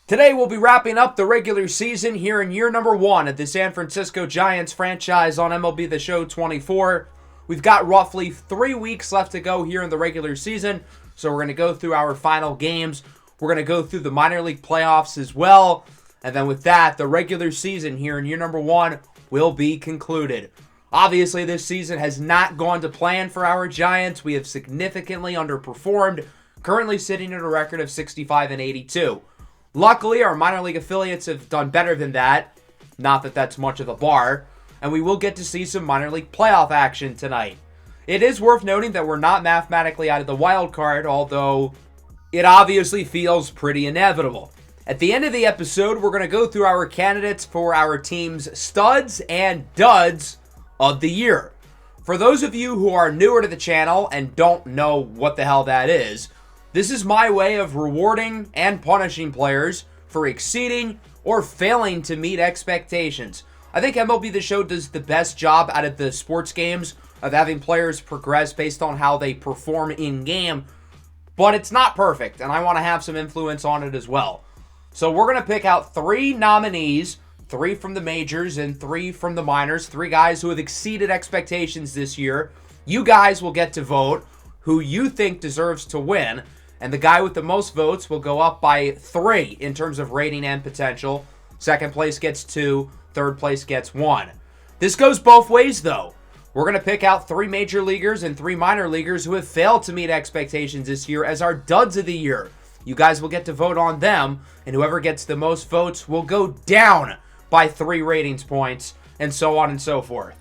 Today we'll be wrapping up the regular season here in year number 1 of the San Francisco Giants franchise on MLB The Show 24. We've got roughly 3 weeks left to go here in the regular season, so we're going to go through our final games. We're going to go through the minor league playoffs as well, and then with that, the regular season here in year number 1 will be concluded. Obviously, this season has not gone to plan for our Giants. We have significantly underperformed, currently sitting at a record of 65-82. Luckily, our minor league affiliates have done better than that. Not that that's much of a bar. And we will get to see some minor league playoff action tonight. It is worth noting that we're not mathematically out of the wild card, although it obviously feels pretty inevitable. At the end of the episode, we're going to go through our candidates for our team's studs and duds of the year. For those of you who are newer to the channel and don't know what the hell that is, this is my way of rewarding and punishing players for exceeding or failing to meet expectations. I think MLB The Show does the best job out of the sports games of having players progress based on how they perform in-game, but it's not perfect, and I want to have some influence on it as well. So we're going to pick out 3 nominees, 3 from the majors and 3 from the minors, 3 guys who have exceeded expectations this year. You guys will get to vote who you think deserves to win, and the guy with the most votes will go up by 3 in terms of rating and potential. Second place gets 2, third place gets 1. This goes both ways, though. We're going to pick out 3 major leaguers and 3 minor leaguers who have failed to meet expectations this year as our duds of the year. You guys will get to vote on them, and whoever gets the most votes will go down by 3 ratings points, and so on and so forth.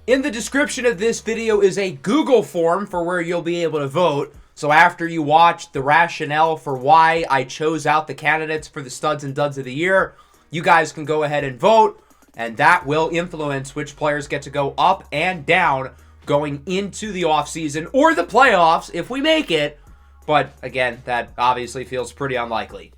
In the description of this video is a Google form for where you'll be able to vote. So after you watch the rationale for why I chose out the candidates for the studs and duds of the year, you guys can go ahead and vote, and that will influence which players get to go up and down going into the offseason or the playoffs if we make it. But again, that obviously feels pretty unlikely.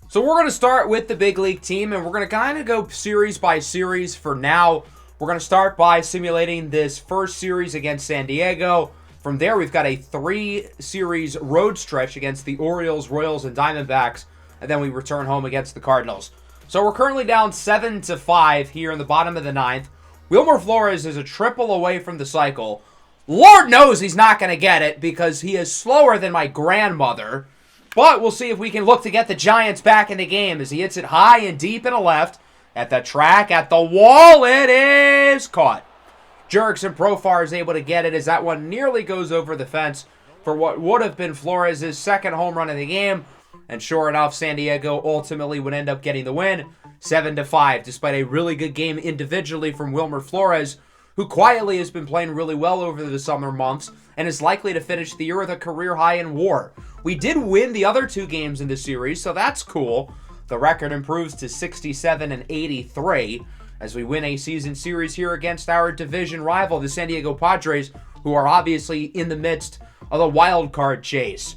So we're going to start with the big league team, and we're going to kind of go series by series for now. We're going to start by simulating this first series against San Diego. From there, we've got a 3-series road stretch against the Orioles, Royals, and Diamondbacks, and then we return home against the Cardinals. So we're currently down 7-5 here in the bottom of the 9th. Wilmer Flores is a triple away from the cycle. Lord knows he's not going to get it because he is slower than my grandmother. But we'll see if we can look to get the Giants back in the game as he hits it high and deep and a left. At the track, at the wall, it is caught. Jurickson Profar is able to get it as that one nearly goes over the fence for what would have been Flores' second home run of the game. And sure enough, San Diego ultimately would end up getting the win, 7-5, despite a really good game individually from Wilmer Flores, who quietly has been playing really well over the summer months and is likely to finish the year with a career high in WAR. We did win the other 2 games in the series, so that's cool. The record improves to 67-83. As we win a season series here against our division rival, the San Diego Padres, who are obviously in the midst of the wild card chase.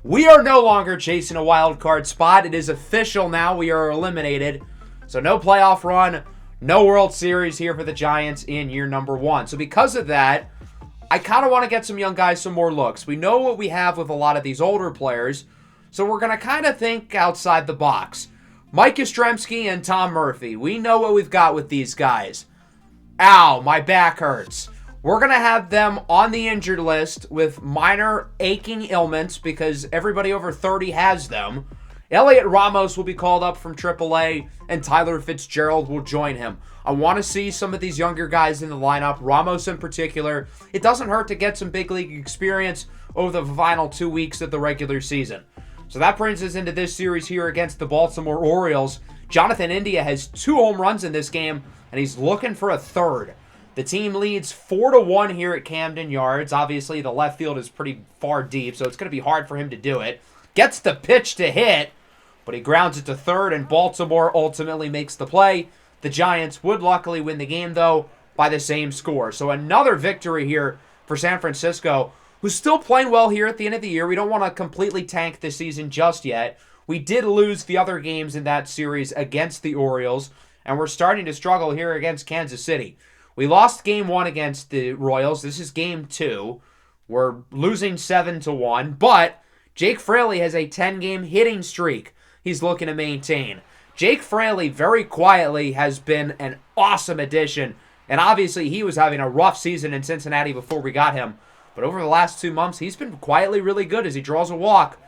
We are no longer chasing a wild card spot. It is official now. We are eliminated. So no playoff run, no World Series here for the Giants in year number 1. So because of that, I kind of want to get some young guys some more looks. We know what we have with a lot of these older players, so we're going to kind of think outside the box. Mike Yastrzemski and Tom Murphy. We know what we've got with these guys. Ow, my back hurts. We're going to have them on the injured list with minor aching ailments because everybody over 30 has them. Elliot Ramos will be called up from AAA, and Tyler Fitzgerald will join him. I want to see some of these younger guys in the lineup, Ramos in particular. It doesn't hurt to get some big league experience over the final 2 weeks of the regular season. So that brings us into this series here against the Baltimore Orioles. Jonathan India has 2 home runs in this game, and he's looking for a third. The team leads 4-1 here at Camden Yards. Obviously, the left field is pretty far deep, so it's going to be hard for him to do it. Gets the pitch to hit, but he grounds it to third, and Baltimore ultimately makes the play. The Giants would luckily win the game, though, by the same score. So another victory here for San Francisco, who's still playing well here at the end of the year. We don't want to completely tank this season just yet. We did lose the other games in that series against the Orioles, and we're starting to struggle here against Kansas City. We lost game 1 against the Royals. This is game 2. We're losing 7-1, but Jake Fraley has a 10-game hitting streak. he's looking to maintain. Jake Fraley, very quietly, has been an awesome addition. And obviously, he was having a rough season in Cincinnati before we got him. But over the last 2 months, he's been quietly really good as he draws a walk.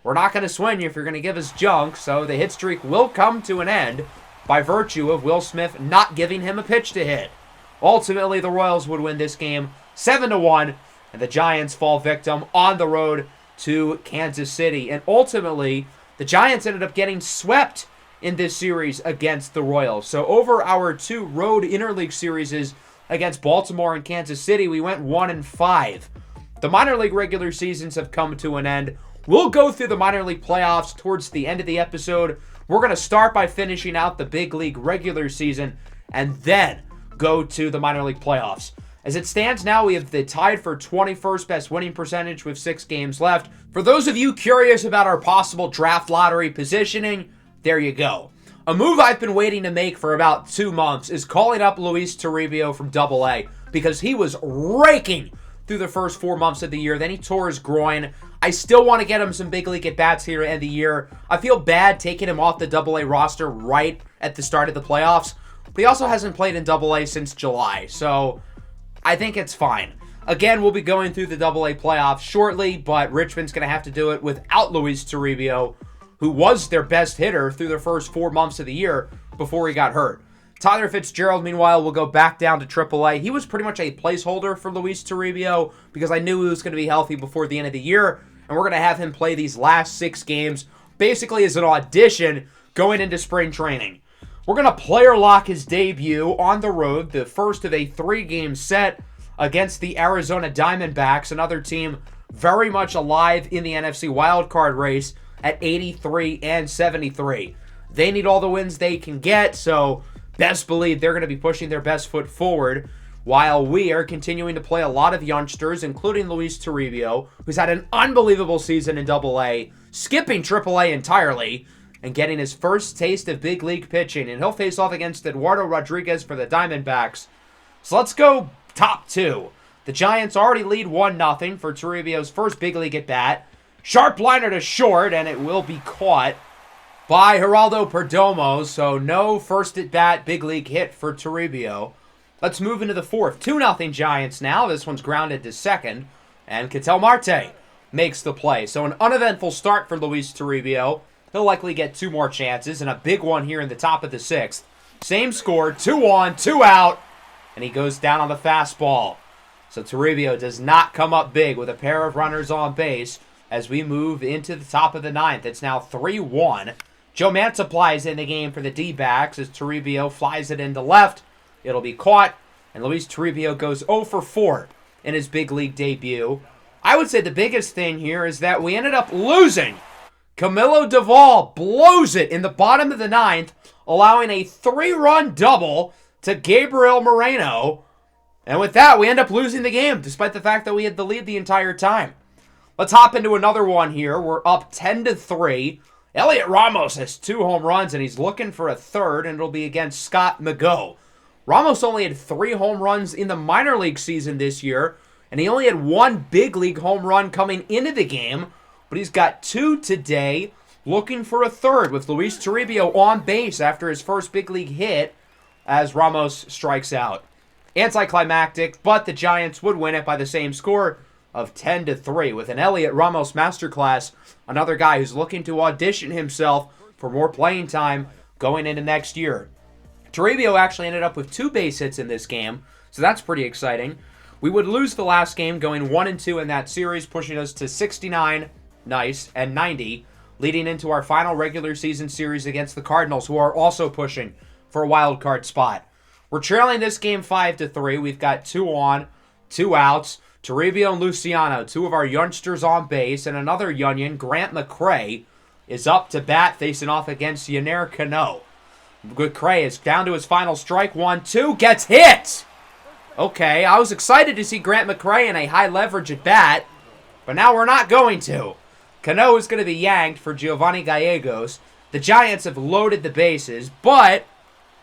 We're not going to swing you if you're going to give us junk, so the hit streak will come to an end by virtue of Will Smith not giving him a pitch to hit. Ultimately, the Royals would win this game 7-1, and the Giants fall victim on the road to Kansas City. And ultimately, the Giants ended up getting swept in this series against the Royals. So over our 2 road interleague series against Baltimore and Kansas City, we went 1-5. The minor league regular seasons have come to an end. We'll go through the minor league playoffs towards the end of the episode. We're going to start by finishing out the big league regular season and then go to the minor league playoffs. As it stands now, we have the tied for 21st best winning percentage with 6 games left. For those of you curious about our possible draft lottery positioning, there you go. A move I've been waiting to make for about 2 months is calling up Luis Toribio from AA because he was raking through the first 4 months of the year. Then he tore his groin. I still want to get him some big league at-bats here at the end of the year. I feel bad taking him off the AA roster right at the start of the playoffs, but he also hasn't played in AA since July, so I think it's fine. Again, we'll be going through the AA playoffs shortly, but Richmond's going to have to do it without Luis Toribio, who was their best hitter through the first 4 months of the year before he got hurt. Tyler Fitzgerald, meanwhile, will go back down to AAA. He was pretty much a placeholder for Luis Toribio because I knew he was going to be healthy before the end of the year, and we're going to have him play these last 6 games basically as an audition going into spring training. We're going to player lock his debut on the road, the first of a 3-game set against the Arizona Diamondbacks, another team very much alive in the NFC wildcard race at 83 and 73. They need all the wins they can get, so best believe they're going to be pushing their best foot forward, while we are continuing to play a lot of youngsters, including Luis Toribio, who's had an unbelievable season in AA, skipping AAA entirely, and getting his first taste of big league pitching, and he'll face off against Eduardo Rodriguez for the Diamondbacks. So let's go top 2. The Giants already lead 1-0 for Toribio's first big league at-bat. Sharp liner to short, and it will be caught by Geraldo Perdomo, so no first at-bat big league hit for Toribio. Let's move into the 4th. 2-0 Giants now. This one's grounded to second, and Ketel Marte makes the play. So an uneventful start for Luis Toribio. He'll likely get 2 more chances, and a big one here in the top of the 6th. Same score, 2 on, 2 out, and he goes down on the fastball. So Toribio does not come up big with a pair of runners on base as we move into the top of the 9th. It's now 3-1. Joe Mantiply is in the game for the D-backs as Toribio flies it into left. It'll be caught, and Luis Toribio goes 0 for 4 in his big league debut. I would say the biggest thing here is that we ended up losing. Camilo Doval blows it in the bottom of the 9th, allowing a 3-run double to Gabriel Moreno. And with that, we end up losing the game, despite the fact that we had the lead the entire time. Let's hop into another one here. We're up 10-3. Elliot Ramos has 2 home runs, and he's looking for a third, and it'll be against Scott McGough. Ramos only had 3 home runs in the minor league season this year, and he only had 1 big league home run coming into the game, but he's got 2 today, looking for a third with Luis Toribio on base after his first big league hit as Ramos strikes out. Anticlimactic, but the Giants would win it by the same score of 10-3 with an Elliot Ramos masterclass, another guy who's looking to audition himself for more playing time going into next year. Toribio actually ended up with 2 base hits in this game, so that's pretty exciting. We would lose the last game going 1-2 in that series, pushing us to 69, nice, and 90, leading into our final regular season series against the Cardinals, who are also pushing for a wild card spot. We're trailing this game 5-3. We've got 2 on, 2 outs. Toribio and Luciano, 2 of our youngsters on base, and another Yunion, Grant McCray, is up to bat facing off against Yennier Cano. McCray is down to his final strike. 1-2, gets hit! Okay, I was excited to see Grant McCray in a high leverage at bat, but now we're not going to. Cano is going to be yanked for Giovanni Gallegos. The Giants have loaded the bases, but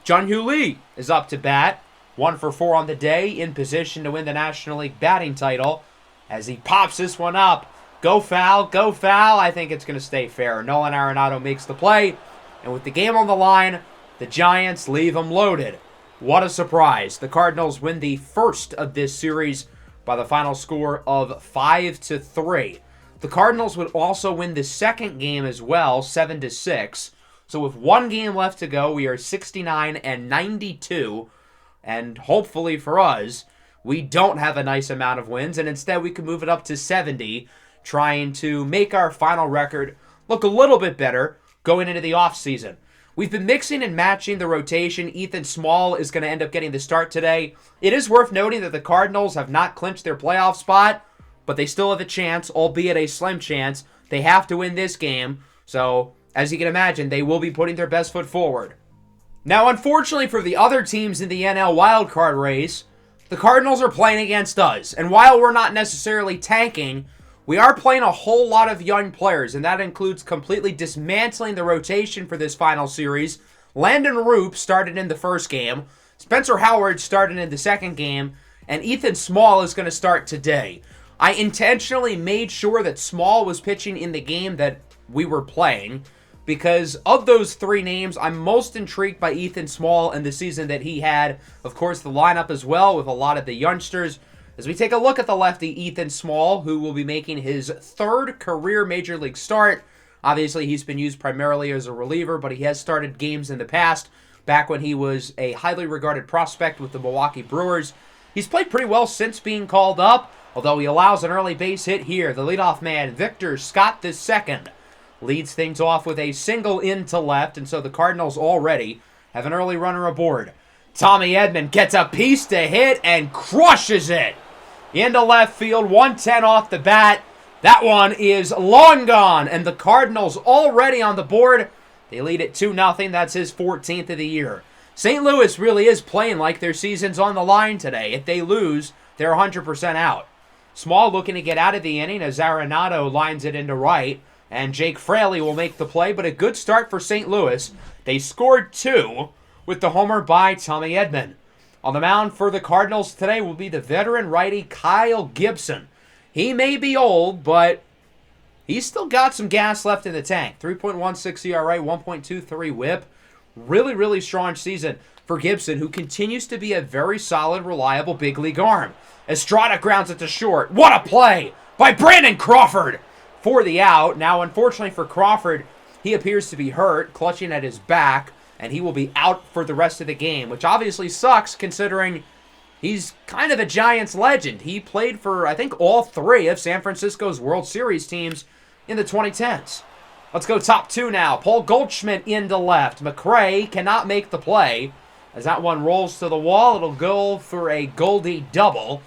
Jun-Hyu Lee is up to bat. 1 for 4 on the day, in position to win the National League batting title as he pops this one up Go foul, go foul. I think it's going to stay fair. Nolan Arenado makes the play, and with the game on the line, the Giants leave them loaded. What a surprise. The Cardinals win the first of this series by the final score of 5-3. The Cardinals would also win the second game as well, 7-6. So with one game left to go, we are 69-92. And hopefully for us, we don't have a nice amount of wins, and instead we can move it up to 70, trying to make our final record look a little bit better going into the offseason. We've been mixing and matching the rotation. Ethan Small is going to end up getting the start today. It is worth noting that the Cardinals have not clinched their playoff spot, but they still have a chance, albeit a slim chance. They have to win this game, so as you can imagine, they will be putting their best foot forward. Now, unfortunately for the other teams in the NL wildcard race, the Cardinals are playing against us, and while we're not necessarily tanking, we are playing a whole lot of young players, and that includes completely dismantling the rotation for this final series. Landon Roop started in the first game, Spencer Howard started in the second game, and Ethan Small is going to start today. I intentionally made sure that Small was pitching in the game that we were playing, because of those three names, I'm most intrigued by Ethan Small and the season that he had. Of course, the lineup as well with a lot of the youngsters. As we take a look at the lefty Ethan Small, who will be making his third career Major League start. Obviously, he's been used primarily as a reliever, but he has started games in the past, back when he was a highly regarded prospect with the Milwaukee Brewers. He's played pretty well since being called up, although he allows an early base hit here. The leadoff man, Victor Scott II, leads things off with a single into left, and so the Cardinals already have an early runner aboard. Tommy Edman gets a piece to hit and crushes it into left field, 110 off the bat. That one is long gone, and the Cardinals already on the board. They lead it 2-0. That's his 14th of the year. St. Louis really is playing like their season's on the line today. If they lose, they're 100% out. Small looking to get out of the inning as Arenado lines it into right, and Jake Fraley will make the play, but a good start for St. Louis. They scored 2 with the homer by Tommy Edman. On the mound for the Cardinals today will be the veteran righty Kyle Gibson. He may be old, but he's still got some gas left in the tank. 3.16 ERA, 1.23 whip. Really, really strong season for Gibson, who continues to be a very solid, reliable big league arm. Estrada grounds it to short. What a play by Brandon Crawford for the out. Now, unfortunately for Crawford, he appears to be hurt, clutching at his back, and he will be out for the rest of the game, which obviously sucks considering he's kind of a Giants legend. He played for, I think, all 3 of San Francisco's World Series teams in the 2010s. Let's go top 2 now. Paul Goldschmidt into left. McRae cannot make the play. As that one rolls to the wall, it'll go for a Goldie double.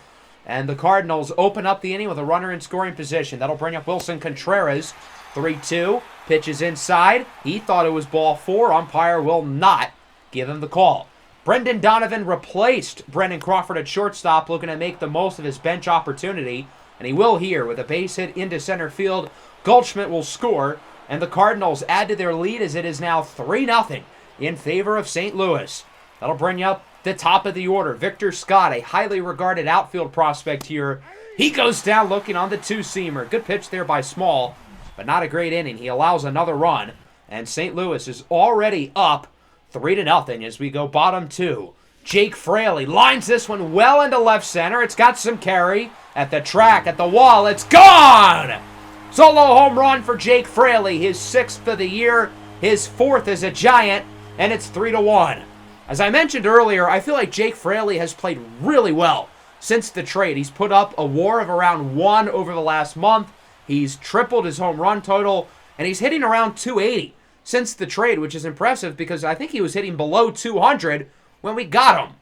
And the Cardinals open up the inning with a runner in scoring position. That'll bring up Wilson Contreras. 3-2. Pitches inside. He thought it was ball 4. Umpire will not give him the call. Brendan Donovan replaced Brendan Crawford at shortstop, looking to make the most of his bench opportunity. And he will here with a base hit into center field. Goldschmidt will score. And the Cardinals add to their lead as it is now 3-0 in favor of St. Louis. That'll bring up the top of the order. Victor Scott, a highly regarded outfield prospect here. He goes down looking on the 2-seamer. Good pitch there by Small, but not a great inning. He allows another run, and St. Louis is already up 3-0 as we go bottom 2. Jake Fraley lines this one well into left center. It's got some carry at the track, at the wall. It's gone! Solo home run for Jake Fraley, his 6th of the year, his 4th as a Giant, and it's 3-1. As I mentioned earlier, I feel like Jake Fraley has played really well since the trade. He's put up a WAR of around 1 over the last month. He's tripled his home run total, and he's hitting around 280 since the trade, which is impressive because I think he was hitting below 200 when we got him.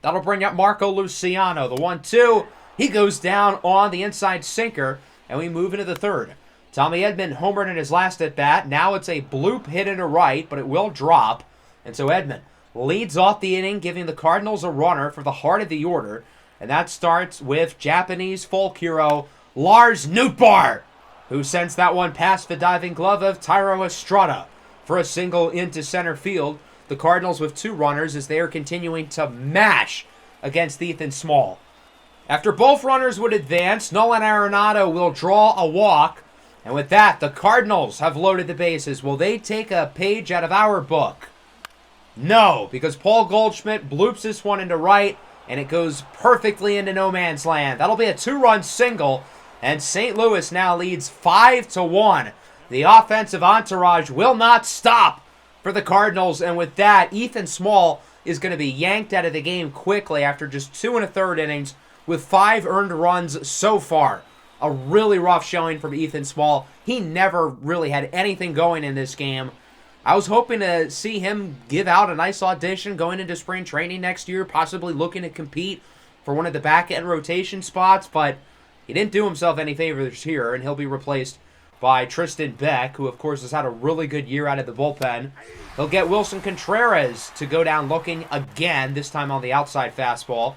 That'll bring up Marco Luciano. The 1-2, he goes down on the inside sinker, and we move into the third. Tommy Edman homered in his last at-bat. Now it's a bloop hit into right, but it will drop, and so Edman leads off the inning, giving the Cardinals a runner for the heart of the order, and that starts with Japanese folk hero Lars Nootbaar, who sends that one past the diving glove of Thairo Estrada for a single into center field. The Cardinals with 2 runners as they are continuing to mash against Ethan Small. After both runners would advance, Nolan Arenado will draw a walk. And with that, the Cardinals have loaded the bases. Will they take a page out of our book? No, because Paul Goldschmidt bloops this one into right, and it goes perfectly into no man's land. That'll be a 2-run single, and St. Louis now leads 5-1. The offensive entourage will not stop for the Cardinals, and with that, Ethan Small is going to be yanked out of the game quickly after just 2 1/3 innings with 5 earned runs so far. A really rough showing from Ethan Small. He never really had anything going in this game. I was hoping to see him give out a nice audition going into spring training next year, possibly looking to compete for one of the back-end rotation spots, but he didn't do himself any favors here, and he'll be replaced by Tristan Beck, who, of course, has had a really good year out of the bullpen. He'll get Wilson Contreras to go down looking again, this time on the outside fastball.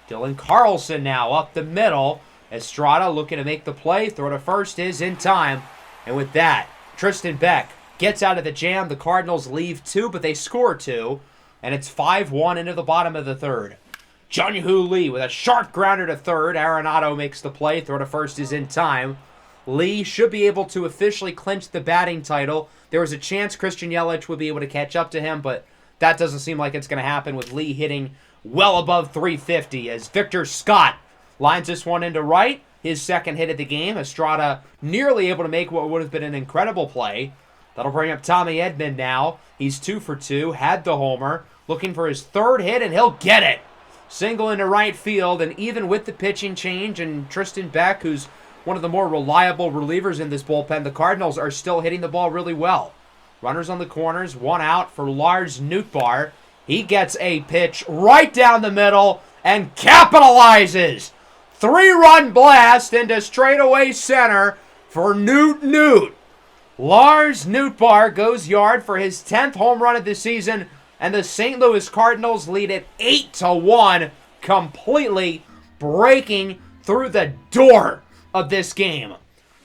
Dylan Carlson now up the middle. Estrada looking to make the play. Throw to first is in time. And with that, Tristan Beck gets out of the jam. The Cardinals leave 2, but they score 2. And it's 5-1 into the bottom of the third. Jung-Hoo Lee with a sharp grounder to third. Arenado makes the play. Throw to first is in time. Lee should be able to officially clinch the batting title. There was a chance Christian Yelich would be able to catch up to him, but that doesn't seem like it's going to happen with Lee hitting well above 350 as Victor Scott lines this one into right. His second hit of the game. Estrada nearly able to make what would have been an incredible play. That'll bring up Tommy Edman now. He's 2 for 2, had the homer, looking for his third hit, and he'll get it. Single into right field, and even with the pitching change and Tristan Beck, who's one of the more reliable relievers in this bullpen, the Cardinals are still hitting the ball really well. Runners on the corners, 1 out for Lars Nootbaar. He gets a pitch right down the middle and capitalizes. 3-run blast into straightaway center for Newt. Lars Nootbaar goes yard for his 10th home run of the season, and the St. Louis Cardinals lead it 8-1, completely breaking through the door of this game.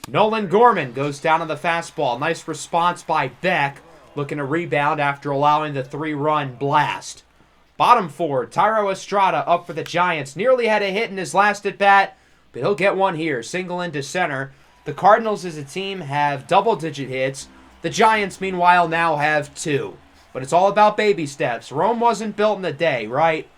Nolan Gorman goes down on the fastball. Nice response by Beck, looking to rebound after allowing the 3-run blast. Bottom 4, Thairo Estrada up for the Giants. Nearly had a hit in his last at-bat, but he'll get one here. Single into center. The Cardinals as a team have double-digit hits. The Giants, meanwhile, now have 2. But it's all about baby steps. Rome wasn't built in a day, right?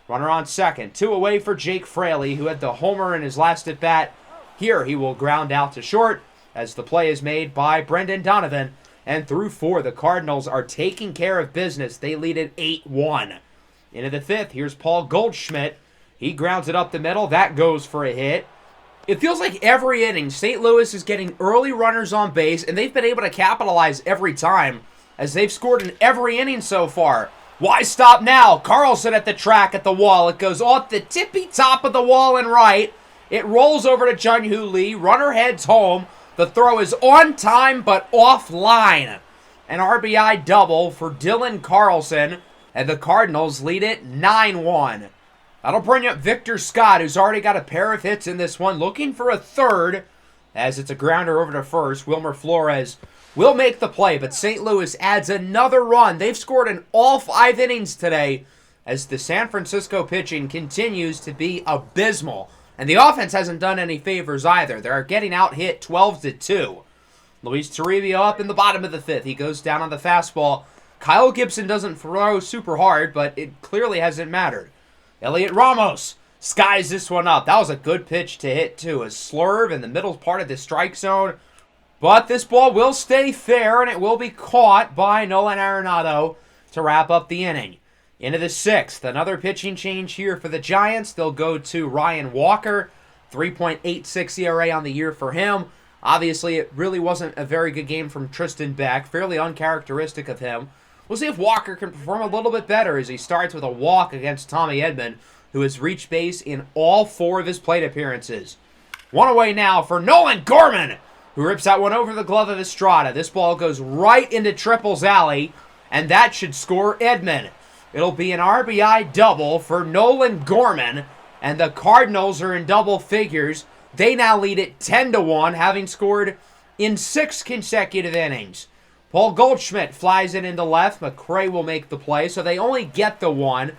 Runner on second. 2 away for Jake Fraley, who had the homer in his last at-bat. Here he will ground out to short as the play is made by Brendan Donovan. And through 4, the Cardinals are taking care of business. They lead it 8-1. Into the 5th, here's Paul Goldschmidt. He grounds it up the middle. That goes for a hit. It feels like every inning, St. Louis is getting early runners on base, and they've been able to capitalize every time as they've scored in every inning so far. Why stop now? Carlson at the track at the wall. It goes off the tippy top of the wall and right. It rolls over to Jung-Hoo Lee. Runner heads home. The throw is on time but offline. An RBI double for Dylan Carlson, and the Cardinals lead it 9-1. That'll bring up Victor Scott, who's already got a pair of hits in this one, looking for a third, as it's a grounder over to first. Wilmer Flores will make the play, but St. Louis adds another run. They've scored in all 5 innings today, as the San Francisco pitching continues to be abysmal. And the offense hasn't done any favors either. They're getting out hit 12-2. Luis Toribio up in the bottom of the 5th. He goes down on the fastball. Kyle Gibson doesn't throw super hard, but it clearly hasn't mattered. Elliot Ramos skies this one up. That was a good pitch to hit, too. A slurve in the middle part of the strike zone. But this ball will stay fair, and it will be caught by Nolan Arenado to wrap up the inning. Into the 6th, another pitching change here for the Giants. They'll go to Ryan Walker, 3.86 ERA on the year for him. Obviously, it really wasn't a very good game from Tristan Beck, fairly uncharacteristic of him. We'll see if Walker can perform a little bit better as he starts with a walk against Tommy Edman, who has reached base in all 4 of his plate appearances. One away now for Nolan Gorman, who rips that one over the glove of Estrada. This ball goes right into Triple's alley, and that should score Edman. It'll be an RBI double for Nolan Gorman, and the Cardinals are in double figures. They now lead it 10-1, having scored in 6 consecutive innings. Paul Goldschmidt flies it into left. McCray will make the play, so they only get the 1.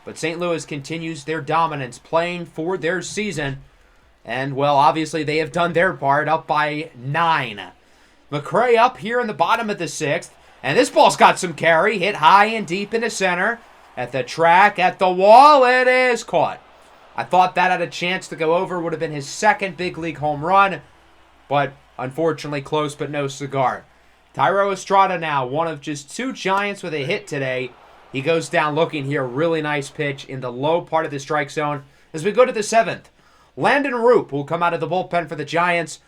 But St. Louis continues their dominance, playing for their season. And, well, obviously they have done their part, up by 9. McRae up here in the bottom of the 6th. And this ball's got some carry, hit high and deep into center. At the track, at the wall, it is caught. I thought that had a chance to go over, would have been his second big league home run. But unfortunately close, but no cigar. Thairo Estrada now, one of just 2 Giants with a hit today. He goes down looking here, really nice pitch in the low part of the strike zone. As we go to the 7th, Landon Roop will come out of the bullpen for the Giants.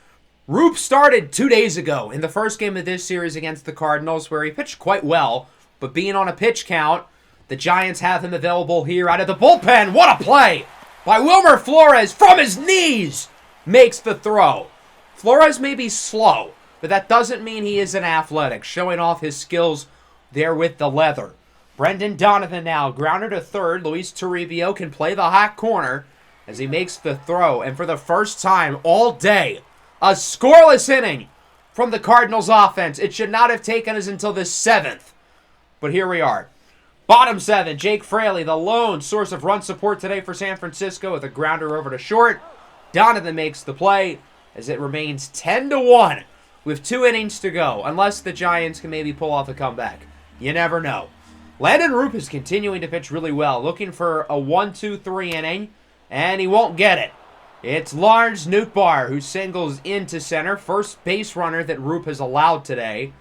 Roop started 2 days ago in the first game of this series against the Cardinals, where he pitched quite well, but being on a pitch count, the Giants have him available here out of the bullpen. What a play by Wilmer Flores from his knees. Makes the throw. Flores may be slow, but that doesn't mean he isn't athletic, showing off his skills there with the leather. Brendan Donovan now, grounder to third. Luis Toribio can play the hot corner as he makes the throw. And for the first time all day, a scoreless inning from the Cardinals offense. It should not have taken us until the 7th. But here we are. Bottom 7, Jake Fraley, the lone source of run support today for San Francisco with a grounder over to short. Donovan makes the play as it remains 10-1 with 2 innings to go, unless the Giants can maybe pull off a comeback. You never know. Landon Roop is continuing to pitch really well, looking for a 1-2-3 inning, and he won't get it. It's Lars Nootbaar who singles into center, first base runner that Roop has allowed today.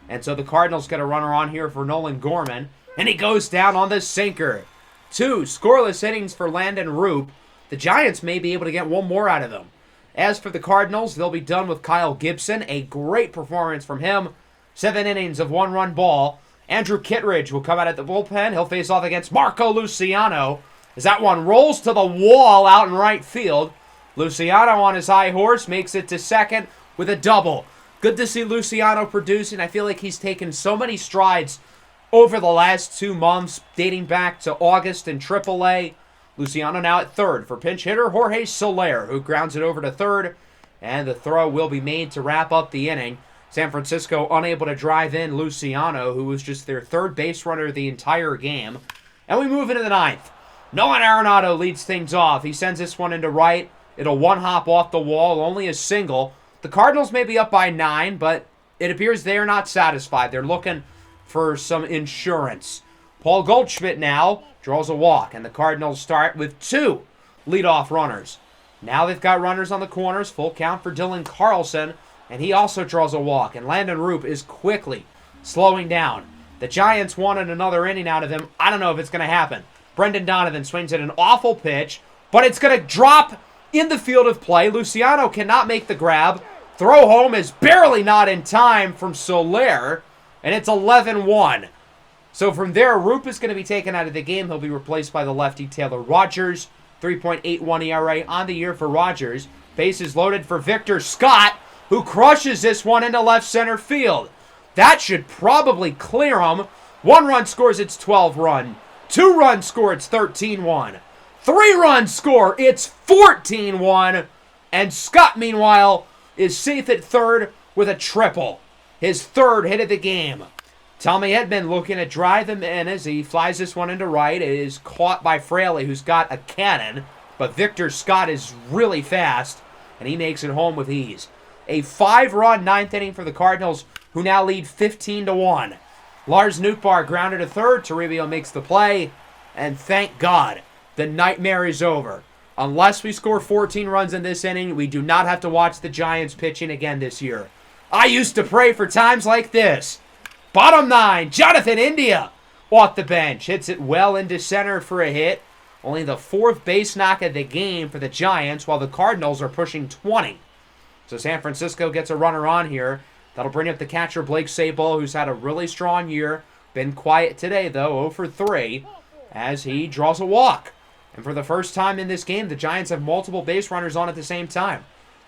And so the Cardinals get a runner on here for Nolan Gorman, and he goes down on the sinker. 2 scoreless innings for Landon Roop. The Giants may be able to get one more out of them. As for the Cardinals, they'll be done with Kyle Gibson. A great performance from him. 7 innings of 1-run ball. Andrew Kittredge will come out at the bullpen. He'll face off against Marco Luciano as that one rolls to the wall out in right field. Luciano on his high horse makes it to second with a double. Good to see Luciano producing. I feel like he's taken so many strides over the last 2 months, dating back to August in AAA. Luciano now at third for pinch hitter Jorge Soler, who grounds it over to third, and the throw will be made to wrap up the inning. San Francisco unable to drive in Luciano, who was just their third base runner the entire game. And we move into the 9th. Nolan Arenado leads things off. He sends this one into right. It'll one-hop off the wall, only a single. The Cardinals may be up by 9, but it appears they are not satisfied. They're looking for some insurance. Paul Goldschmidt now draws a walk, and the Cardinals start with 2 leadoff runners. Now they've got runners on the corners, full count for Dylan Carlson, and he also draws a walk, and Landon Roop is quickly slowing down. The Giants wanted another inning out of him. I don't know if it's going to happen. Brendan Donovan swings at an awful pitch, but it's going to drop in the field of play. Luciano cannot make the grab. Throw home is barely not in time from Soler, and it's 11-1. So from there, Roop is going to be taken out of the game. He'll be replaced by the lefty Taylor Rogers. 3.81 ERA on the year for Rogers. Bases loaded for Victor Scott, who crushes this one into left center field. That should probably clear him. 1 run scores, it's 12-run. 2 runs score, it's 13-1. 3 runs score, it's 14-1. And Scott, meanwhile, is safe at third with a triple. His 3rd hit of the game. Tommy Edman looking to drive him in as he flies this one into right. It is caught by Fraley, who's got a cannon. But Victor Scott is really fast, and he makes it home with ease. A 5-run 9th inning for the Cardinals, who now lead 15-1. Lars Nootbaar grounded to third. Toribio makes the play. And thank God, the nightmare is over. Unless we score 14 runs in this inning, we do not have to watch the Giants pitching again this year. I used to pray for times like this. Bottom 9, Jonathan India off the bench. Hits it well into center for a hit. Only the 4th base knock of the game for the Giants, while the Cardinals are pushing 20. So San Francisco gets a runner on here. That'll bring up the catcher Blake Sable, who's had a really strong year. Been quiet today, though, 0 for 3, as he draws a walk. And for the first time in this game, the Giants have multiple base runners on at the same time.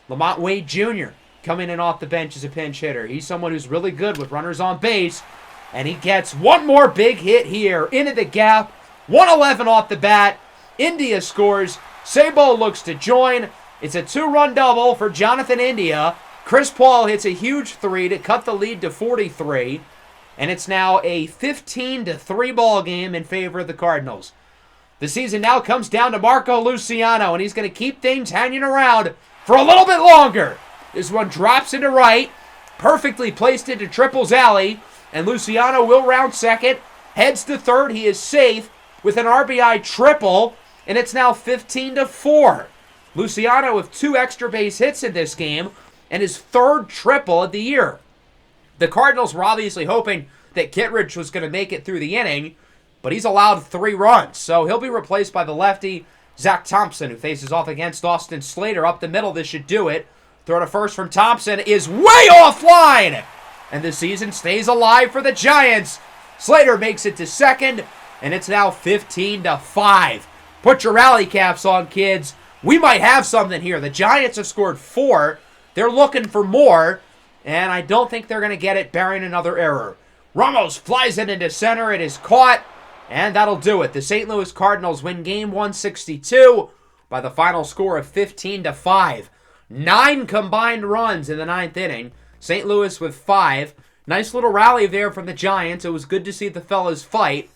Lamont Wade Jr. coming in off the bench as a pinch hitter. He's someone who's really good with runners on base. And he gets one more big hit here into the gap. 111 off the bat. India scores. Sabo looks to join. It's a 2-run double for Jonathan India. Chris Paul hits a huge 3 to cut the lead to 43. And it's now a 15-3 ball game in favor of the Cardinals. The season now comes down to Marco Luciano, and he's going to keep things hanging around for a little bit longer. This one drops into right, perfectly placed into Triple's alley, and Luciano will round second, heads to third. He is safe with an RBI triple, and it's now 15-4. Luciano with 2 extra base hits in this game, and his 3rd triple of the year. The Cardinals were obviously hoping that Kittredge was going to make it through the inning, but he's allowed 3 runs, so he'll be replaced by the lefty, Zach Thompson, who faces off against Austin Slater. Up the middle, this should do it. Throw to first from Thompson is way offline, and the season stays alive for the Giants. Slater makes it to second, and it's now 15-5. Put your rally caps on, kids. We might have something here. The Giants have scored 4. They're looking for more, and I don't think they're going to get it, barring another error. Ramos flies it into center. It is caught, and that'll do it. The St. Louis Cardinals win Game 162 by the final score of 15-5. 9 combined runs in the 9th inning. St. Louis with 5. Nice little rally there from the Giants. It was good to see the fellas fight,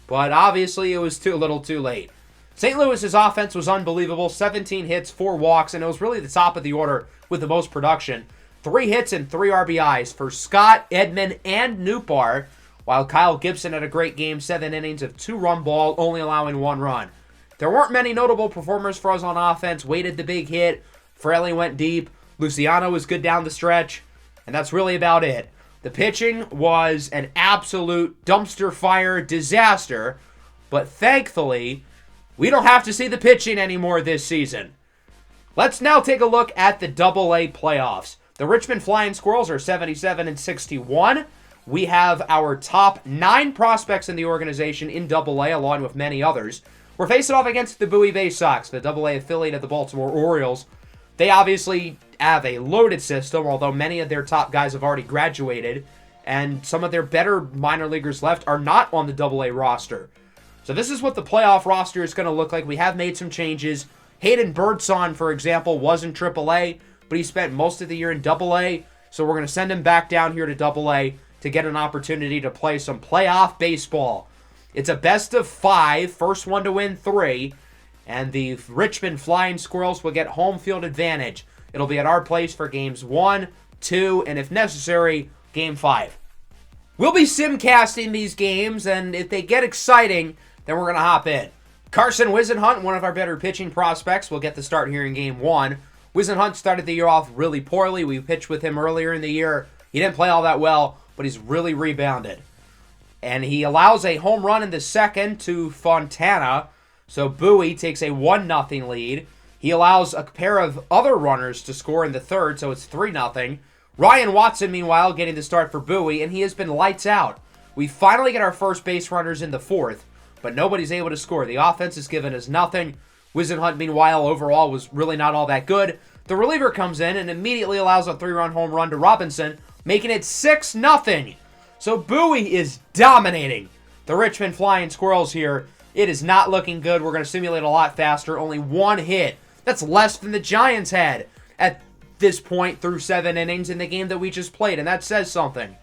but obviously it was a little too late. St. Louis's offense was unbelievable. 17 hits, 4 walks, and it was really the top of the order with the most production. 3 hits and 3 RBIs for Scott, Edman, and Nootbaar, while Kyle Gibson had a great game, 7 innings of 2-run ball, only allowing 1 run. There weren't many notable performers for us on offense. Wade the big hit. Fraley went deep. Luciano was good down the stretch, and that's really about it. The pitching was an absolute dumpster fire disaster, but thankfully, we don't have to see the pitching anymore this season. Let's now take a look at the Double-A playoffs. The Richmond Flying Squirrels are 77-61. We have our top 9 prospects in the organization in Double-A, along with many others. We're facing off against the Bowie Bay Sox, the Double-A affiliate of the Baltimore Orioles. They obviously have a loaded system, although many of their top guys have already graduated, and some of their better minor leaguers left are not on the Double-A roster. So this is what the playoff roster is going to look like. We have made some changes. Hayden Birdsong, for example, was in AAA, but he spent most of the year in AA, so we're going to send him back down here to AA to get an opportunity to play some playoff baseball. It's a best of 5, first one to win 3, and the Richmond Flying Squirrels will get home field advantage. It'll be at our place for games 1, 2, and if necessary, game 5. We'll be simcasting these games, and if they get exciting, then we're going to hop in. Carson Whisenhunt, one of our better pitching prospects, will get the start here in Game 1. Whisenhunt started the year off really poorly. We pitched with him earlier in the year. He didn't play all that well, but he's really rebounded. And he allows a home run in the second to Fontana, so Bowie takes a 1-0 lead. He allows a pair of other runners to score in the third, so it's 3-0. Ryan Watson, meanwhile, getting the start for Bowie, and he has been lights out. We finally get our first base runners in the fourth, but nobody's able to score. The offense has given us nothing. Whisenhunt, meanwhile, overall was really not all that good. The reliever comes in and immediately allows a 3-run home run to Robinson, making it 6-0. So Bowie is dominating the Richmond Flying Squirrels here. It is not looking good. We're going to simulate a lot faster. Only 1 hit. That's less than the Giants had at this point through 7 innings in the game that we just played, and that says something.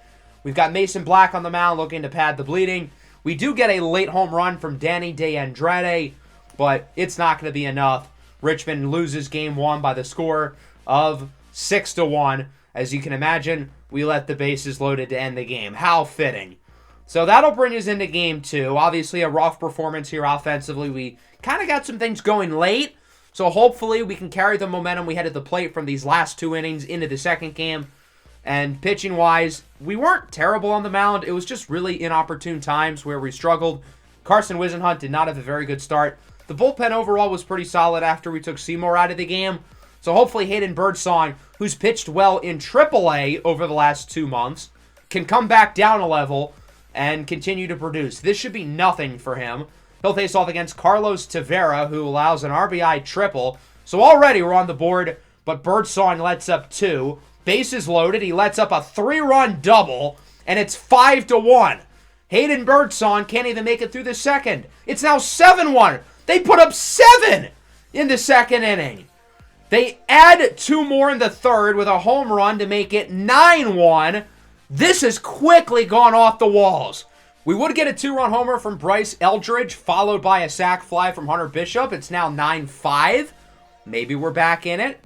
We've got Mason Black on the mound looking to pad the bleeding. We do get a late home run from Danny DeAndrade, but it's not going to be enough. Richmond loses Game 1 by the score of 6-1. As you can imagine, we let the bases loaded to end the game. How fitting. So that'll bring us into Game 2. Obviously a rough performance here offensively. We kind of got some things going late, so hopefully we can carry the momentum we had at the plate from these last 2 innings into the second game. And pitching-wise, we weren't terrible on the mound. It was just really inopportune times where we struggled. Carson Whisenhunt did not have a very good start. The bullpen overall was pretty solid after we took Seymour out of the game. So hopefully Hayden Birdsong, who's pitched well in AAA over the last 2 months, can come back down a level and continue to produce. This should be nothing for him. He'll face off against Carlos Tavera, who allows an RBI triple. So already we're on the board, but Birdsong lets up 2. Bases loaded. He lets up a 3-run double, and it's 5-1. Hayden Birdsong can't even make it through the second. It's now 7-1. They put up 7 in the second inning. They add 2 more in the third with a home run to make it 9-1. This has quickly gone off the walls. We would get a 2-run homer from Bryce Eldridge, followed by a sac fly from Hunter Bishop. It's now 9-5. Maybe we're back in it.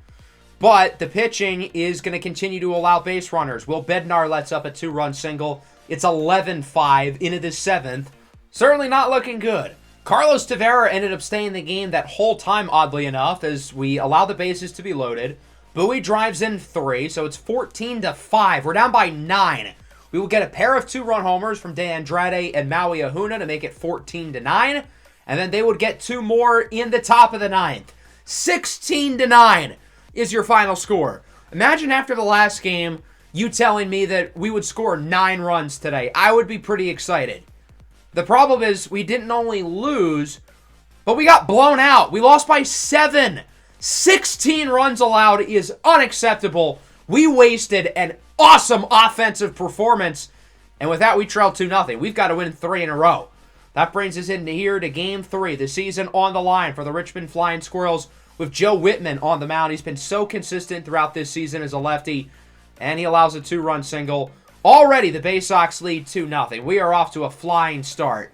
But the pitching is going to continue to allow base runners. Will Bednar lets up a 2-run single. It's 11-5 into the 7th. Certainly not looking good. Carlos Tavera ended up staying in the game that whole time, oddly enough, as we allow the bases to be loaded. Bowie drives in 3, so it's 14-5. We're down by 9. We will get a pair of 2-run homers from De Andrade and Maui Ahuna to make it 14-9. And then they would get 2 more in the top of the 9th. 16-9 is your final score. Imagine after the last game, you telling me that we would score 9 runs today. I would be pretty excited. The problem is we didn't only lose, but we got blown out. We lost by 7. 16 runs allowed is unacceptable. We wasted an awesome offensive performance, and with that, we trailed 2-0. We've got to win 3 in a row. That brings us into here to Game 3, the season on the line for the Richmond Flying Squirrels with Joe Whitman on the mound. He's been so consistent throughout this season as a lefty, and he allows a 2-run single. Already, the Bay Sox lead 2-0. We are off to a flying start.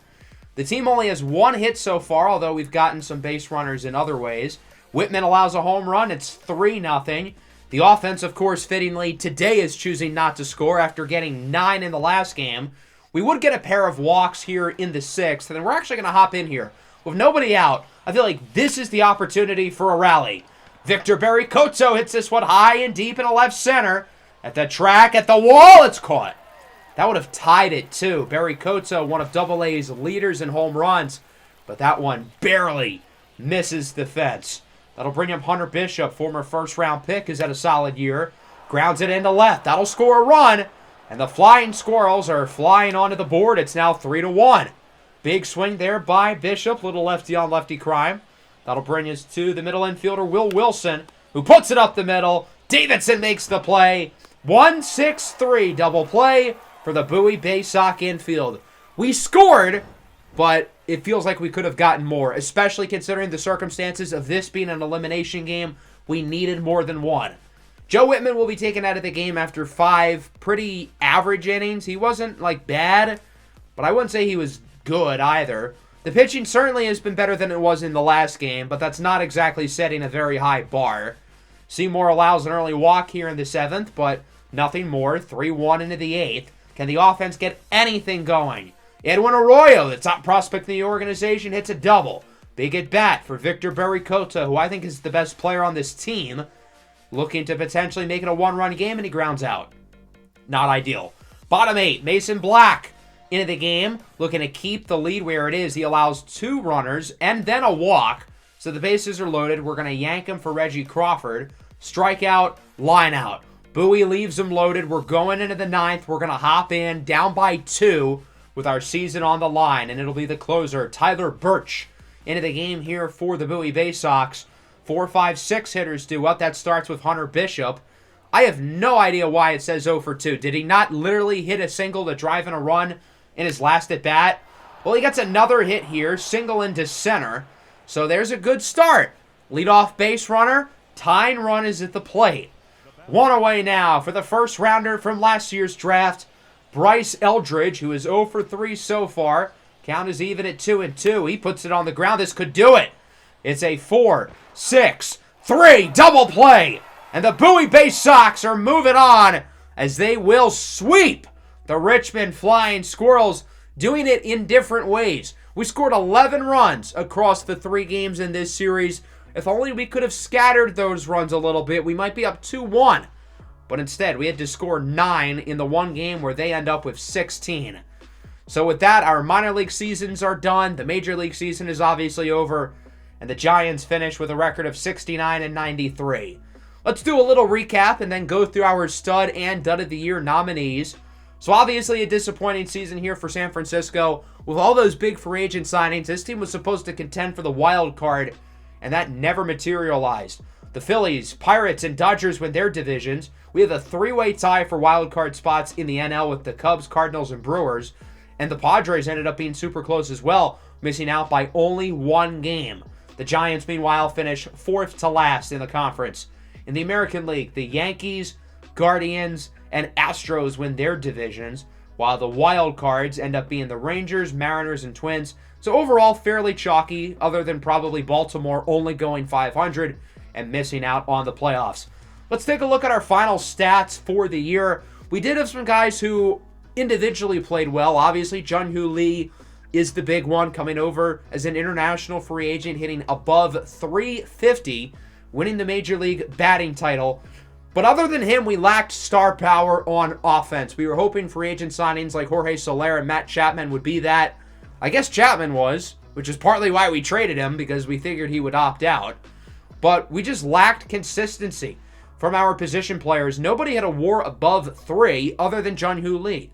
The team only has 1 hit so far, although we've gotten some base runners in other ways. Whitman allows a home run. It's 3-0. The offense, of course, fittingly, today is choosing not to score after getting 9 in the last game. We would get a pair of walks here in the 6th, and then we're actually going to hop in here. With nobody out, I feel like this is the opportunity for a rally. Victor Berrycoto hits this one high and deep in the left center. At the track, at the wall, it's caught. That would have tied it, too. Berrycoto, one of A's leaders in home runs, but that one barely misses the fence. That'll bring up Hunter Bishop, former first-round pick, who's had a solid year. Grounds it into left. That'll score a run, and the Flying Squirrels are flying onto the board. It's now 3-1. Big swing there by Bishop, little lefty-on-lefty crime. That'll bring us to the middle infielder, Will Wilson, who puts it up the middle. Davidson makes the play. 1-6-3 double play for the Bowie Bay Sox infield. We scored, but it feels like we could have gotten more, especially considering the circumstances of this being an elimination game. We needed more than 1. Joe Whitman will be taken out of the game after 5 pretty average innings. He wasn't, bad, but I wouldn't say he was good either. The pitching certainly has been better than it was in the last game, but that's not exactly setting a very high bar. Seymour allows an early walk here in the 7th, but nothing more. 3-1 into the 8th. Can the offense get anything going? Edwin Arroyo, the top prospect in the organization, hits a double. Big at bat for Victor Berrycoto, who I think is the best player on this team. Looking to potentially make it a 1-run game, and he grounds out. Not ideal. Bottom 8, Mason Black into the game. Looking to keep the lead where it is. He allows 2 runners and then a walk. So the bases are loaded. We're going to yank him for Reggie Crawford. Strikeout, line out. Bowie leaves him loaded. We're going into the 9th. We're going to hop in down by 2 with our season on the line. And it'll be the closer, Tyler Birch, into the game here for the Bowie Bay Sox. 4, 5, 6 hitters due up. That starts with Hunter Bishop. I have no idea why it says 0 for 2. Did he not literally hit a single to drive in a run in his last at-bat? Well, he gets another hit here, single into center. So there's a good start. Leadoff base runner. Tying run is at the plate. 1 away now for the first rounder from last year's draft, Bryce Eldridge, who is 0 for 3 so far. Count is even at 2-2. He puts it on the ground. This could do it. It's a 4-6-3 double play. And the Bowie Bay Sox are moving on as they will sweep the Richmond Flying Squirrels, doing it in different ways. We scored 11 runs across the 3 games in this series. If only we could have scattered those runs a little bit, we might be up 2-1. But instead, we had to score 9 in the one game where they end up with 16. So with that, our minor league seasons are done. The major league season is obviously over. And the Giants finish with a record of 69-93. Let's do a little recap and then go through our stud and dud of the year nominees. So obviously a disappointing season here for San Francisco. With all those big free agent signings, this team was supposed to contend for the wild card, and that never materialized. The Phillies, Pirates, and Dodgers win their divisions. We have a 3-way tie for wild card spots in the NL with the Cubs, Cardinals, and Brewers. And the Padres ended up being super close as well, missing out by only 1 game. The Giants, meanwhile, finish 4th to last in the conference. In the American League, the Yankees, Guardians, and Astros win their divisions. while the wild cards end up being the Rangers, Mariners, and Twins. So overall, fairly chalky, other than probably Baltimore only going 500 and missing out on the playoffs. Let's take a look at our final stats for the year. We did have some guys who individually played well. Obviously, Jun-Hoo Lee is the big one, coming over as an international free agent, hitting above 350, winning the Major League batting title. But other than him, we lacked star power on offense. We were hoping free agent signings like Jorge Soler and Matt Chapman would be that. I guess Chapman was, which is partly why we traded him, because we figured he would opt out. But we just lacked consistency from our position players. Nobody had a WAR above 3 other than Jun-Hoo Lee.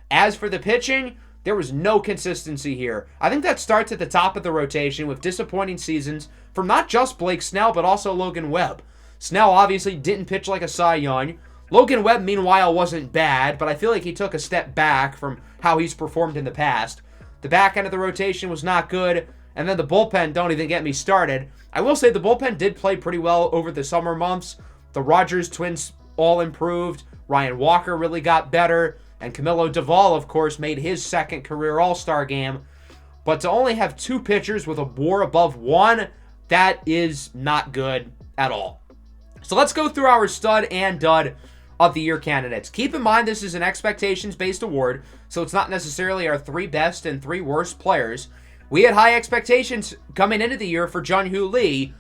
As for the pitching, there was no consistency here. I think that starts at the top of the rotation with disappointing seasons from not just Blake Snell, but also Logan Webb. Snell obviously didn't pitch like a Cy Young. Logan Webb, meanwhile, wasn't bad, but I feel like he took a step back from how he's performed in the past. The back end of the rotation was not good, and then the bullpen, don't even get me started. I will say the bullpen did play pretty well over the summer months. The Rogers twins all improved. Ryan Walker really got better. And Camilo Duvall, of course, made his second career All-Star game. But to only have 2 pitchers with a WAR above 1, that is not good at all. So let's go through our stud and dud of the year candidates. Keep in mind this is an expectations-based award, so it's not necessarily our 3 best and 3 worst players. We had high expectations coming into the year for Jun-Hoo Lee,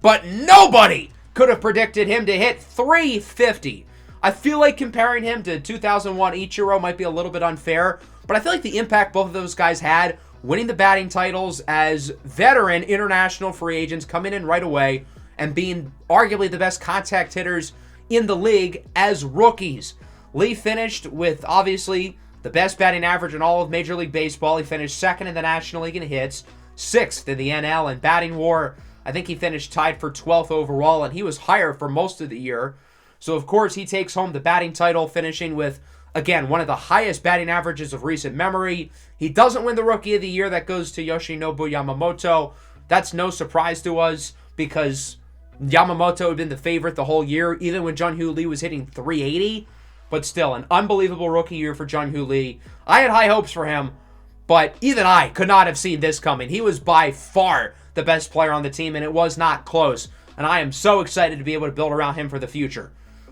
but nobody could have predicted him to hit 350. I feel like comparing him to 2001 Ichiro might be a little bit unfair, but I feel like the impact both of those guys had, winning the batting titles as veteran international free agents coming in right away and being arguably the best contact hitters in the league as rookies. Lee finished with, obviously, the best batting average in all of Major League Baseball. He finished 2nd in the National League in hits, 6th in the NL in batting WAR. I think he finished tied for 12th overall, and he was higher for most of the year. So, of course, he takes home the batting title, finishing with, again, one of the highest batting averages of recent memory. He doesn't win the Rookie of the Year. That goes to Yoshinobu Yamamoto. That's no surprise to us because Yamamoto had been the favorite the whole year, even when Jun-Hoo Lee was hitting 380. But still, an unbelievable rookie year for Jun-Hoo Lee. I had high hopes for him, but even I could not have seen this coming. He was by far the best player on the team, and it was not close. And I am so excited to be able to build around him for the future.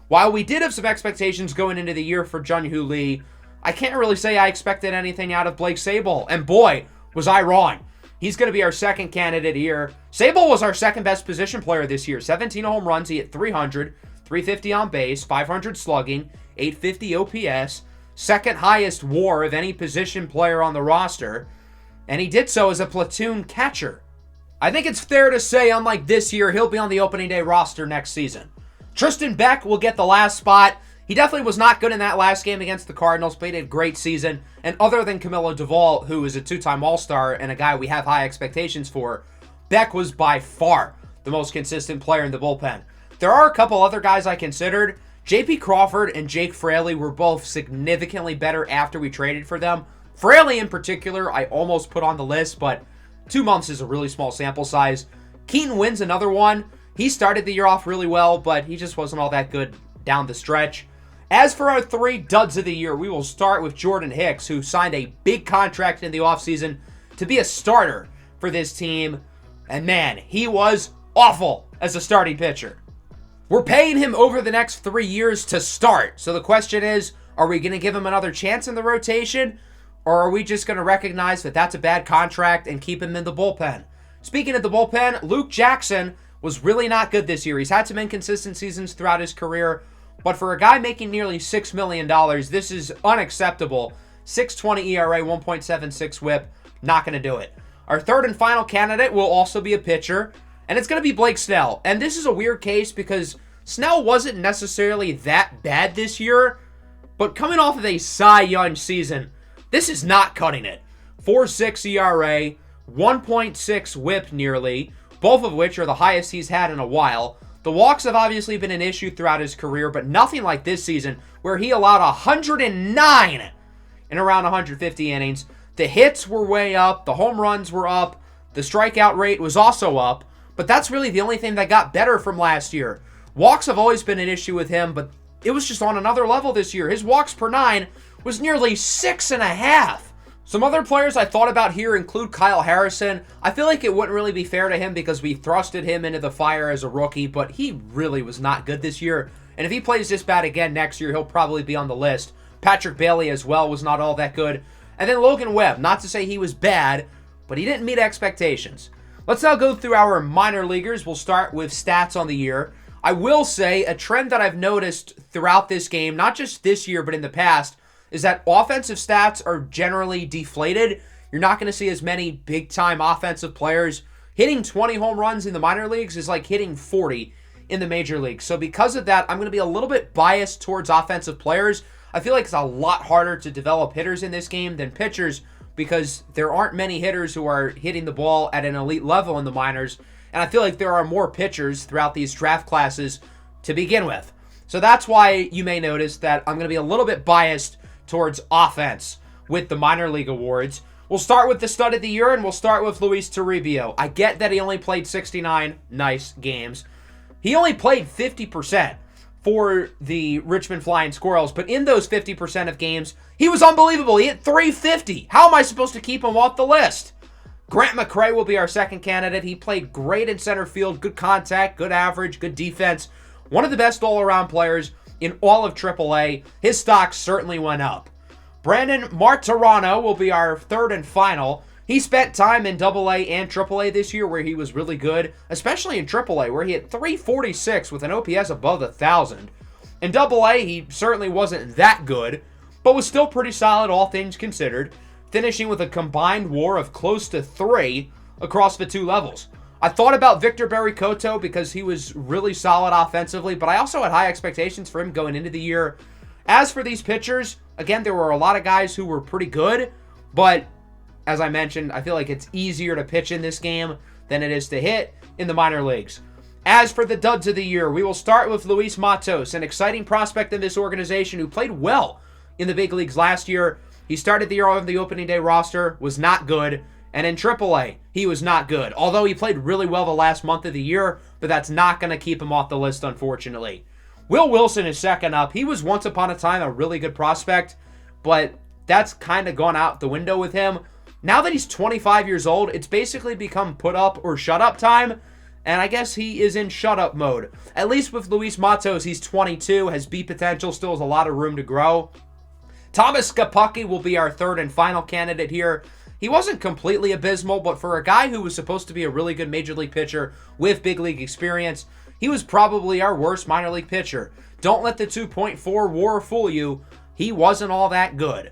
While we did have some expectations going into the year for Jun-Hoo Lee, I can't really say I expected anything out of Blake Sabol. And boy, was I wrong. He's going to be our second candidate here. Sabol was our second best position player this year. 17 home runs. He hit 300, 350 on base, 500 slugging, 850 OPS. Second highest WAR of any position player on the roster. And he did so as a platoon catcher. I think it's fair to say, unlike this year, he'll be on the opening day roster next season. Tristan Beck will get the last spot. He definitely was not good in that last game against the Cardinals, but he did a great season. And other than Camilo Duvall, who is a 2-time All-Star and a guy we have high expectations for, Beck was by far the most consistent player in the bullpen. There are a couple other guys I considered. J.P. Crawford and Jake Fraley were both significantly better after we traded for them. Fraley in particular, I almost put on the list, but 2 months is a really small sample size. Keaton Wynn's another one. He started the year off really well, but he just wasn't all that good down the stretch. As for our 3 duds of the year, we will start with Jordan Hicks, who signed a big contract in the offseason to be a starter for this team. And man, he was awful as a starting pitcher. We're paying him over the next 3 years to start. So the question is, are we going to give him another chance in the rotation? Or are we just going to recognize that that's a bad contract and keep him in the bullpen? Speaking of the bullpen, Luke Jackson was really not good this year. He's had some inconsistent seasons throughout his career, but for a guy making nearly $6 million, this is unacceptable. 6.20 ERA, 1.76 whip, not going to do it. Our third and final candidate will also be a pitcher, and it's going to be Blake Snell. And this is a weird case because Snell wasn't necessarily that bad this year, but coming off of a Cy Young season, this is not cutting it. 4.6 ERA, 1.6 whip nearly, both of which are the highest he's had in a while. The walks have obviously been an issue throughout his career, but nothing like this season where he allowed 109 in around 150 innings. The hits were way up, the home runs were up, the strikeout rate was also up, but that's really the only thing that got better from last year. Walks have always been an issue with him, but it was just on another level this year. His walks per 9 was nearly 6.5. Some other players I thought about here include Kyle Harrison. I feel like it wouldn't really be fair to him because we thrusted him into the fire as a rookie, but he really was not good this year. And if he plays this bad again next year, he'll probably be on the list. Patrick Bailey as well was not all that good. And then Logan Webb, not to say he was bad, but he didn't meet expectations. Let's now go through our minor leaguers. We'll start with stats on the year. I will say a trend that I've noticed throughout this game, not just this year, but in the past, is that offensive stats are generally deflated. You're not going to see as many big-time offensive players. Hitting 20 home runs in the minor leagues is like hitting 40 in the major leagues. So because of that, I'm going to be a little bit biased towards offensive players. I feel like it's a lot harder to develop hitters in this game than pitchers because there aren't many hitters who are hitting the ball at an elite level in the minors. And I feel like there are more pitchers throughout these draft classes to begin with. So that's why you may notice that I'm going to be a little bit biased towards offense with the minor league awards. We'll start with the stud of the year, and we'll start with Luis Toribio. I get that he only played 69 nice games. He only played 50% for the Richmond Flying Squirrels, but in those 50% of games, he was unbelievable. He hit 350. How am I supposed to keep him off the list? Grant McCray will be our second candidate. He played great in center field, good contact, good average, good defense. One of the best all-around players in all of AAA. His stock certainly went up. Brandon Martirano will be our third and final. He spent time in AA and AAA this year where he was really good, especially in AAA where he hit 346 with an OPS above 1,000. In AA, he certainly wasn't that good, but was still pretty solid all things considered, finishing with a combined WAR of close to 3 across the two levels. I thought about Victor Berry-Cotto because he was really solid offensively, but I also had high expectations for him going into the year. As for these pitchers, again, there were a lot of guys who were pretty good, but as I mentioned, I feel like it's easier to pitch in this game than it is to hit in the minor leagues. As for the duds of the year, we will start with Luis Matos, an exciting prospect in this organization who played well in the big leagues last year. He started the year on the opening day roster, was not good, and in AAA, he was not good. Although he played really well the last month of the year, but that's not going to keep him off the list, unfortunately. Will Wilson is second up. He was once upon a time a really good prospect, but that's kind of gone out the window with him. Now that he's 25 years old, it's basically become put up or shut up time, and I guess he is in shut up mode. At least with Luis Matos, he's 22, has B potential, still has a lot of room to grow. Thomas Skapaki will be our third and final candidate here. He wasn't completely abysmal, but for a guy who was supposed to be a really good major league pitcher with big league experience, he was probably our worst minor league pitcher. Don't let the 2.4 WAR fool you. He wasn't all that good.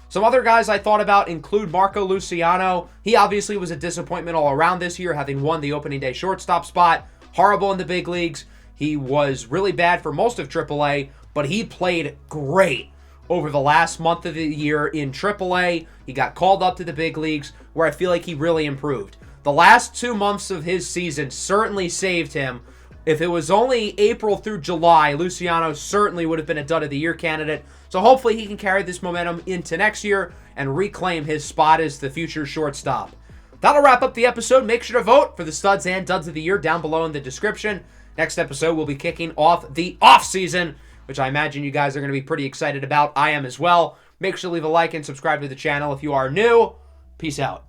Some other guys I thought about include Marco Luciano. He obviously was a disappointment all around this year, having won the opening day shortstop spot. Horrible in the big leagues. He was really bad for most of AAA, but he played great over the last month of the year in AAA. He got called up to the big leagues where I feel like he really improved. The last 2 months of his season certainly saved him. If it was only April through July, Luciano certainly would have been a dud of the year candidate. So hopefully he can carry this momentum into next year and reclaim his spot as the future shortstop. That'll wrap up the episode. Make sure to vote for the studs and duds of the year down below in the description. Next episode, we'll be kicking off the off-season, which I imagine you guys are going to be pretty excited about. I am as well. Make sure to leave a like and subscribe to the channel if you are new. Peace out.